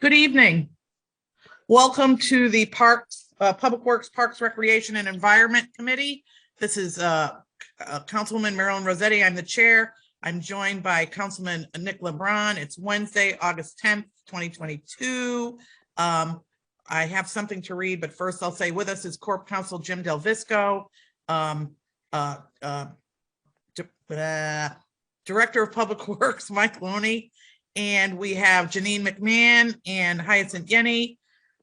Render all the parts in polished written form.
Good evening. Welcome to the Public Works, Parks, Recreation, and Environment Committee. This is Councilwoman Marilyn Rossetti. I'm the chair. I'm joined by Councilman Nick LeBron. It's Wednesday, August 10th, 2022. I have something to read, but first I'll say with us is Corp Counsel Jim Del Visco, Director of Public Works Mike Looney, and we have Janine McMahon and Hyacinth Yenny,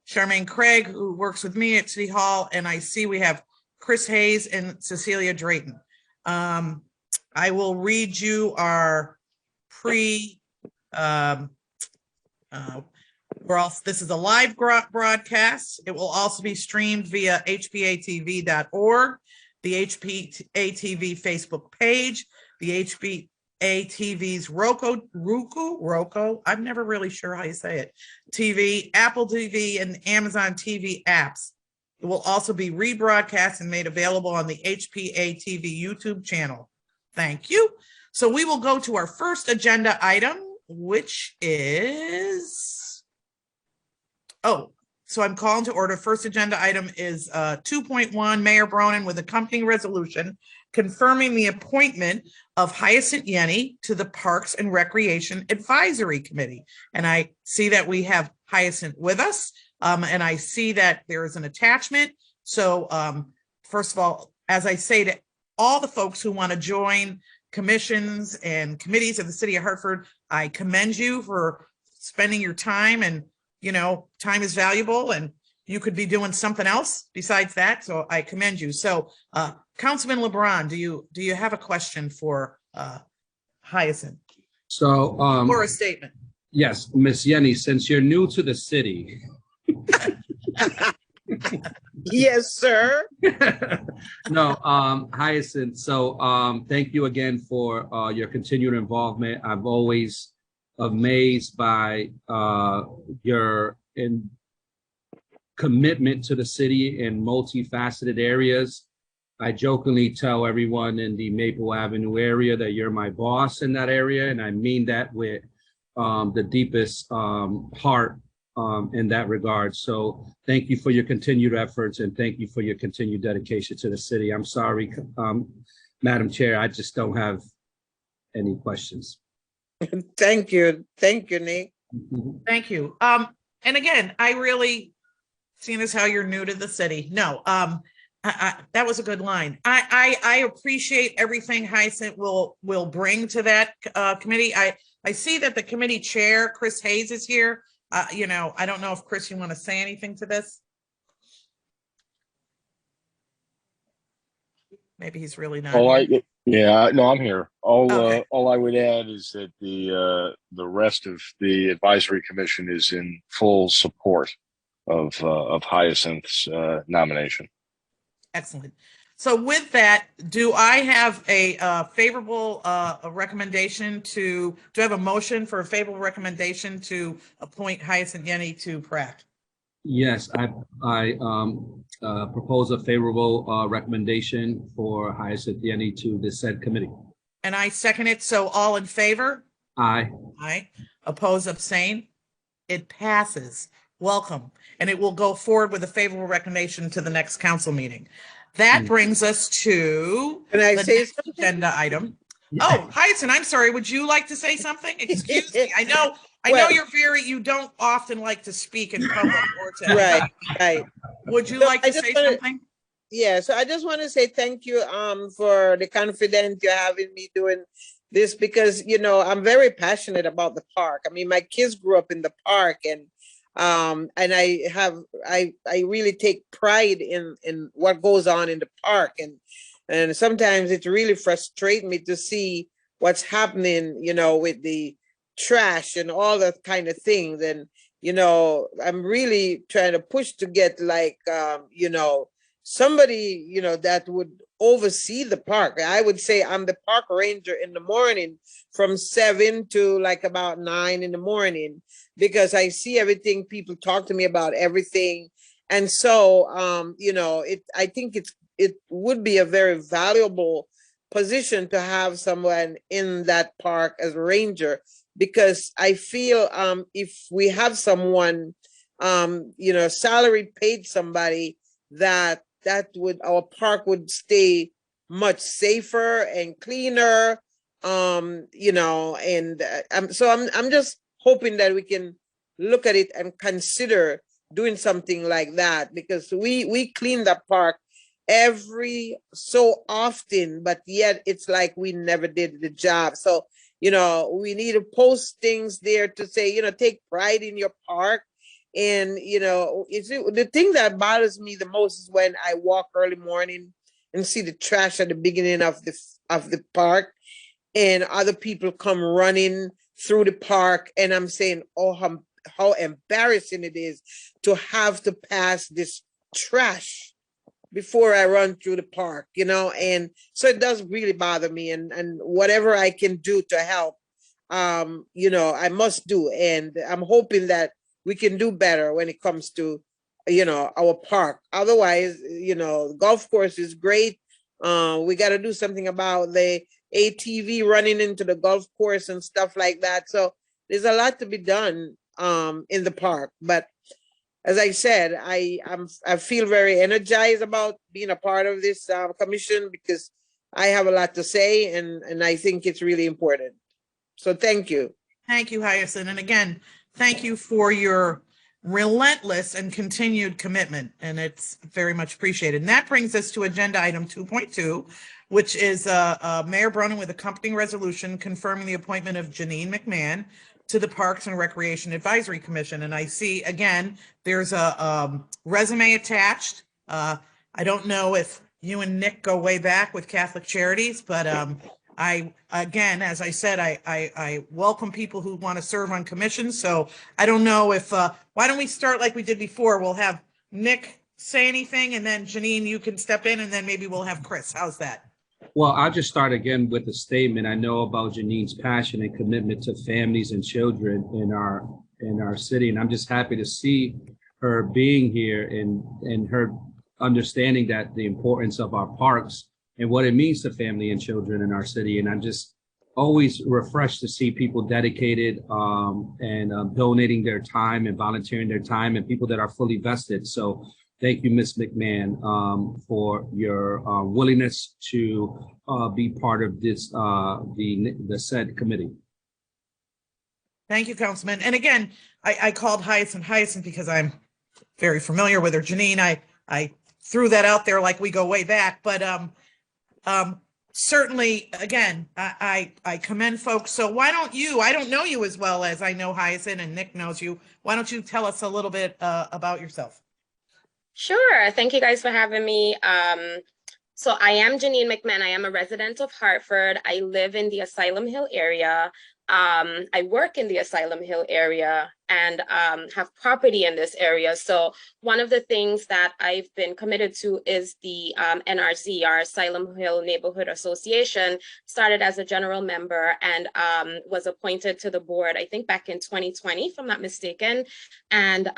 Charmaine Craig, who works with me at City Hall, and I see we have Chris Hayes and Cecilia Drayton. I will read you our this is a live broadcast. It will also be streamed via HPA-TV.org, the HPA-TV Facebook page, the HPA-TV's Roku, I'm never really sure how you say it, TV, Apple TV, and Amazon TV apps. It will also be rebroadcast and made available on the HPA-TV YouTube channel. Thank you. So we will go to our first agenda item, which is, so I'm calling to order. First agenda item is 2.1, Mayor Bronin with accompanying resolution confirming the appointment of Hyacinth Yenny to the Parks and Recreation Advisory Committee. And I see that we have Hyacinth with us, and I see that there is an attachment. So first of all, as I say to all the folks who want to join commissions and committees of the city of Hartford, I commend you for spending your time, and you know, time is valuable and you could be doing something else besides that. So I commend you. So Councilman LeBron, do you have a question for Hyacinth? So or a statement? Yes, Miss Yenny, since you're new to the city. Yes, sir. No, Hyacinth, so thank you again for your continued involvement. I'm always amazed by your commitment to the city in multifaceted areas. I jokingly tell everyone in the Maple Avenue area that you're my boss in that area, and I mean that with the deepest heart in that regard. So thank you for your continued efforts, and thank you for your continued dedication to the city. I'm sorry, Madam Chair, I just don't have any questions. Thank you, Nick. Thank you. And again, I really, seeing as how you're new to the city, no, that was a good line. I appreciate everything Hyacinth will bring to that committee. I see that the committee chair, Chris Hayes, is here. You know, I don't know if Chris, you want to say anything to this? Maybe he's really not. Yeah, no, I'm here. All I would add is that the rest of the advisory commission is in full support of Hyacinth's nomination. Excellent. So with that, do I have a favorable recommendation do I have a motion for a favorable recommendation to appoint Hyacinth Yenny to PRAC? Yes, I propose a favorable recommendation for Hyacinth Yenny to the said committee. And I second it. So all in favor? Aye. Aye. Oppose, abstain? It passes. Welcome. And it will go forward with a favorable recommendation to the next council meeting. That brings us to Can I say next something? agenda item. Oh, Hyacinth, I'm sorry. Would you like to say something? Excuse me. I know Well, you don't often like to speak in public or to right. Would you So like I to just say wanna- something? Yeah, so I just want to say thank you for the confidence you have in me doing this, because you know I'm very passionate about the park. I mean, my kids grew up in the park, and I really take pride in what goes on in the park, and sometimes it really frustrates me to see what's happening, you know, with the trash and all that kind of things. And you know, I'm really trying to push to get like you know, somebody, you know, that would oversee the park. I would say I'm the park ranger in the morning from 7 to like about 9 in the morning, because I see everything. People talk to me about everything. And so, you know, I think it would be a very valuable position to have someone in that park as a ranger, because I feel if we have someone, salary paid somebody, that would, our park would stay much safer and cleaner. And I'm just hoping that we can look at it and consider doing something like that, because we clean that park every so often, but yet it's like we never did the job. So, we need to post things there to say, take pride in your park. And, the thing that bothers me the most is when I walk early morning and see the trash at the beginning of the park, and other people come running through the park, and I'm saying, oh, how embarrassing it is to have to pass this trash before I run through the park, and so it does really bother me, and whatever I can do to help, I must do. And I'm hoping that we can do better when it comes to, our park. Otherwise, the golf course is great. We got to do something about the ATV running into the golf course and stuff like that. So there's a lot to be done in the park. But as I said, I feel very energized about being a part of this commission, because I have a lot to say, and I think it's really important. So thank you. Thank you, Hyacinth. And again, thank you for your relentless and continued commitment, and it's very much appreciated. And that brings us to agenda item 2.2, which is Mayor Bronin with accompanying resolution confirming the appointment of Janine McMahon to the Parks and Recreation Advisory Commission. And I see, again, there's a resume attached. I don't know if you and Nick go way back with Catholic Charities, but again, as I said, I welcome people who want to serve on commissions. So I don't know if, why don't we start like we did before? We'll have Nick say anything, and then Janine, you can step in, and then maybe we'll have Chris. How's that? Well, I'll just start again with a statement. I know about Janine's passion and commitment to families and children in our city, and I'm just happy to see her being here and her understanding that the importance of our parks and what it means to family and children in our city. And I'm just always refreshed to see people dedicated and donating their time and volunteering their time, and people that are fully vested. So thank you, Ms. McMahon, for your willingness to be part of this, the said committee. Thank you, Councilman. And again, I called Hyacinth because I'm very familiar with her. Janine, I threw that out there like we go way back, but certainly, again, I commend folks. So why don't you, I don't know you as well as I know Hyacinth and Nick knows you. Why don't you tell us a little bit about yourself? Sure. Thank you guys for having me. So I am Janine McMahon. I am a resident of Hartford. I live in the Asylum Hill area. I work in the Asylum Hill area and have property in this area. So one of the things that I've been committed to is the NRZ, our Asylum Hill Neighborhood Association. Started as a general member and was appointed to the board, I think back in 2020, if I'm not mistaken. And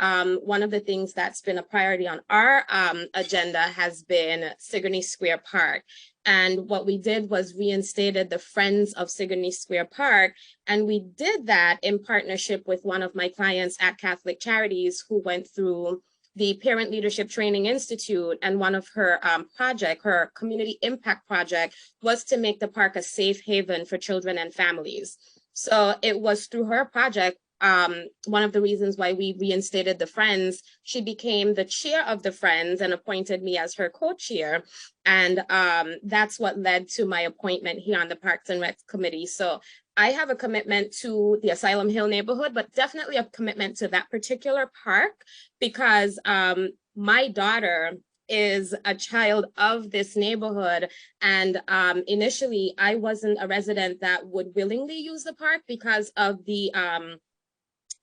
one of the things that's been a priority on our agenda has been Sigourney Square Park. And what we did was reinstated the Friends of Sigourney Square Park. And we did that in partnership with one of my clients at Catholic Charities, who went through the Parent Leadership Training Institute. And one of her her community impact project, was to make the park a safe haven for children and families. So it was through her project, one of the reasons why we reinstated the Friends. She became the chair of the Friends and appointed me as her co-chair. And that's what led to my appointment here on the Parks and Rec Committee. So I have a commitment to the Asylum Hill neighborhood, but definitely a commitment to that particular park, because my daughter is a child of this neighborhood. And initially, I wasn't a resident that would willingly use the park because of the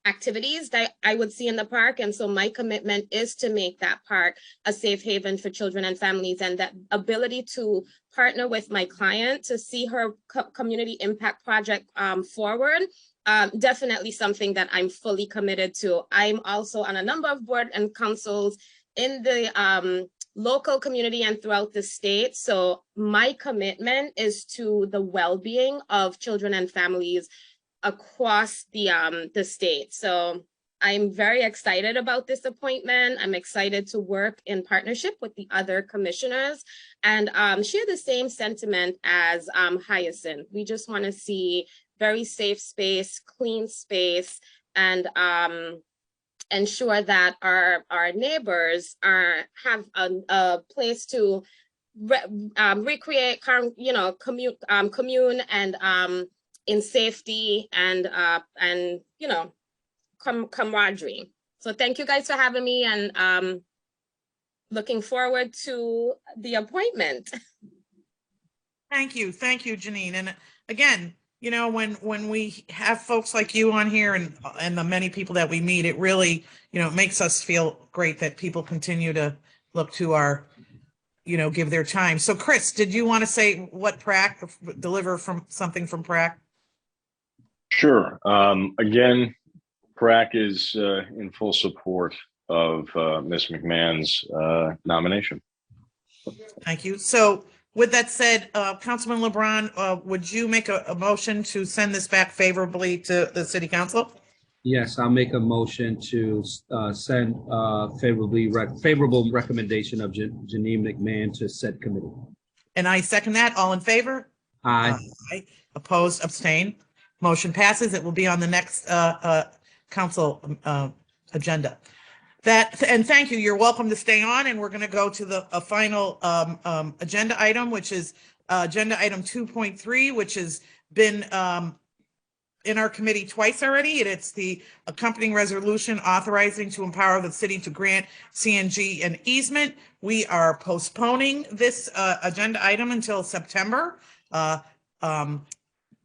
activities that I would see in the park. And so my commitment is to make that park a safe haven for children and families, and that ability to partner with my client to see her community impact project forward. Definitely something that I'm fully committed to. I'm also on a number of board and councils in the local community and throughout the state. So my commitment is to the well-being of children and families across the state. So I'm very excited about this appointment. I'm excited to work in partnership with the other commissioners and share the same sentiment as Hyacinth. We just want to see very safe space, clean space, and ensure that our neighbors have a place to recreate, commune and in safety and camaraderie. So thank you guys for having me, and looking forward to the appointment. Thank you, Janine. And again, when we have folks like you on here and the many people that we meet, it really, makes us feel great that people continue to look to our, give their time. So Chris, did you want to say what PRAC, deliver from something from PRAC? Sure. Again, PRAC is in full support of Ms. McMahon's nomination. Thank you. So with that said, Councilman LeBron, would you make a motion to send this back favorably to the city council? Yes, I'll make a motion to send favorable recommendation of Janine McMahon to said committee. And I second that. All in favor? Aye. Aye. Opposed, abstain. Motion passes. It will be on the next council agenda. And thank you. You're welcome to stay on, and we're going to go to the final agenda item, which is agenda item 2.3, which has been in our committee twice already. And it's the accompanying resolution authorizing to empower the city to grant CNG an easement. We are postponing this agenda item until September.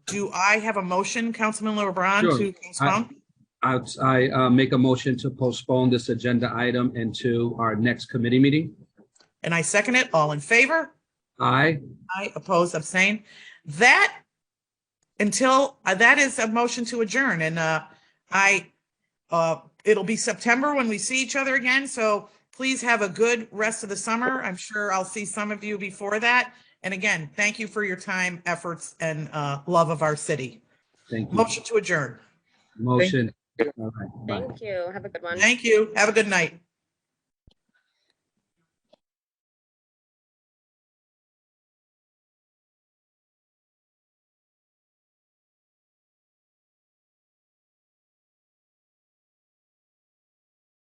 Do I have a motion, Councilman LeBron, Sure. to postpone? I make a motion to postpone this agenda item into our next committee meeting. And I second it. All in favor? Aye. Aye. Opposed, abstain. That is a motion to adjourn. And it'll be September when we see each other again. So please have a good rest of the summer. I'm sure I'll see some of you before that. And again, thank you for your time, efforts, and love of our city. Thank you. Motion to adjourn. Motion. All right. Bye. Thank you. Have a good one. Thank you. Have a good night.